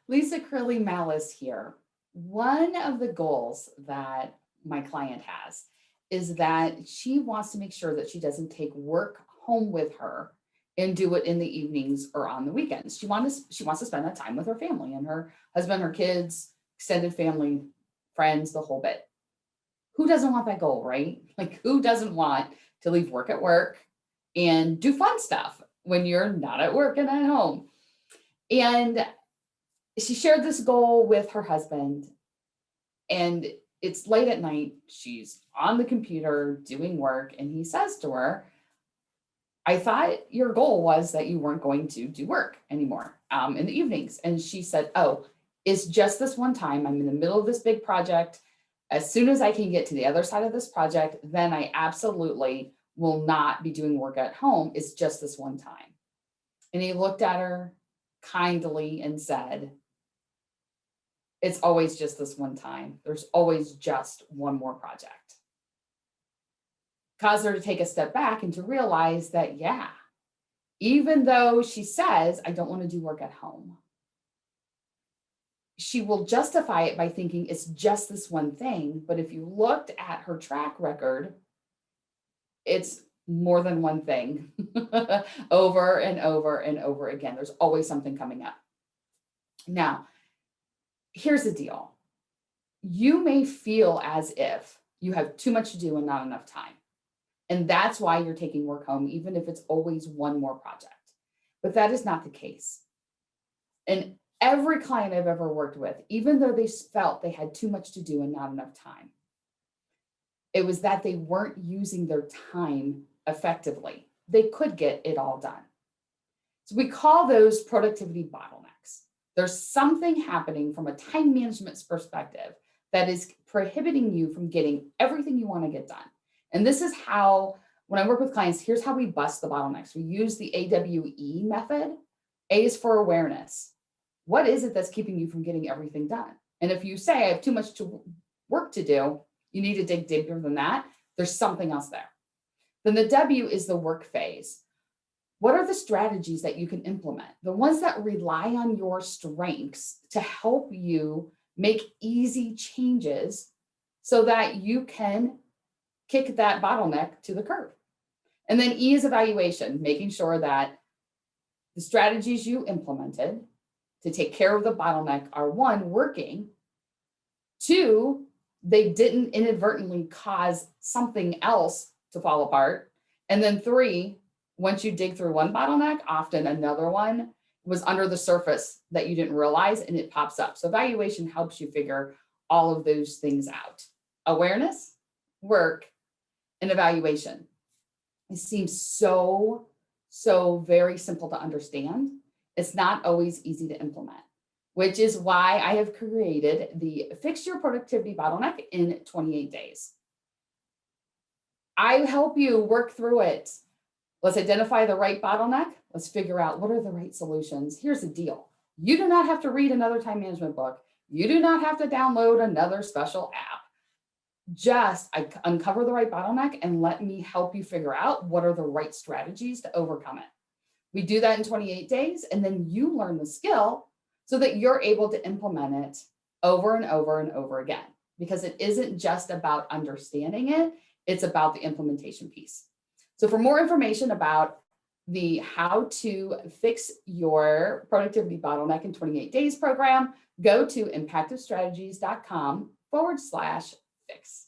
Lisa Crilley Mallis here. One of the goals that my client has is that she wants to make sure that she doesn't take work home with her and do it in the evenings or on the weekends. She wants to spend that time with her family and her husband, her kids, extended family, friends, the whole bit. Who doesn't want that goal, right? Like who doesn't want to leave work at work and do fun stuff when you're not at work and at home? And she shared this goal with her husband, and it's late at night. She's on the computer doing work, and he says to her, I thought your goal was that you weren't going to do work anymore in the evenings. And she said, oh, it's just this one time. I'm in the middle of this big project. As soon as I can get to the other side of this project, then I absolutely will not be doing work at home. It's just this one time. And he looked at her kindly and said, it's always just this one time. There's always just one more project. Caused her to take a step back and to realize that, yeah, even though she says, I don't want to do work at home, she will justify it by thinking it's just this one thing. But if you looked at her track record, it's more than one thing over and over and over again. There's always something coming up. Now, here's the deal. You may feel as if you have too much to do and not enough time. And that's why you're taking work home, even if it's always one more project. But that is not the case. And every client I've ever worked with, even though they felt they had too much to do and not enough time, it was that they weren't using their time effectively. They could get it all done. So we call those productivity bottlenecks. There's something happening from a time management perspective that is prohibiting you from getting everything you want to get done. And this is how, when I work with clients, here's how we bust the bottlenecks. We use the AWE method. A is for awareness. What is it that's keeping you from getting everything done? And if you say, I have too much work to do, you need to dig deeper than that. There's something else there. Then the W is the work phase. What are the strategies that you can implement? The ones that rely on your strengths to help you make easy changes so that you can kick that bottleneck to the curb. And then E is evaluation, making sure that the strategies you implemented to take care of the bottleneck are one, working, two, they didn't inadvertently cause something else to fall apart, and then three, once you dig through one bottleneck, often another one was under the surface that you didn't realize and it pops up. So evaluation helps you figure all of those things out. Awareness, work, and evaluation. It seems so very simple to understand. It's not always easy to implement, which is why I have created the Fix Your Productivity Bottleneck in 28 days. I help you work through it. Let's identify the right bottleneck. Let's figure out what are the right solutions. Here's the deal. You do not have to read another time management book. You do not have to download another special app. Just uncover the right bottleneck and let me help you figure out what are the right strategies to overcome it. We do that in 28 days, and then you learn the skill so that you're able to implement it over and over and over again, because it isn't just about understanding it, it's about the implementation piece. So for more information about the How to Fix Your Productivity Bottleneck in 28 Days program, go to impactivestrategies.com/fix.